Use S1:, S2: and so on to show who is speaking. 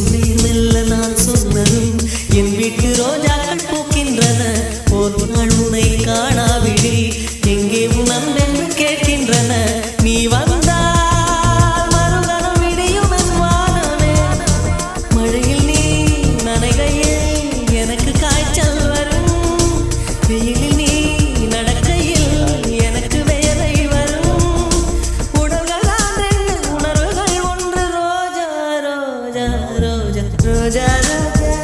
S1: மெல்ல நான் சொன்னதும் என் வீட்டு ரோஜாக்கள் பூக்கின்றன. ஒரு நாள் உனை காணாவிடில் எங்கே உன் அன்பென்று கேட்கின்றன. நீ வந்தால் மறுகணம் விடியும் என் வானமே. மழையில் நீ நனைகையில் எனக்கு காய்ச்சல் வரும். வெயிலில் நீ நடக்கையில் எனக்கு வேலை வரும். உடல்கள் ரெண்டு உணர்வுகள் ஒன்று. ரோஜா ரோஜா ரோஜா ரோஜா ரோஜா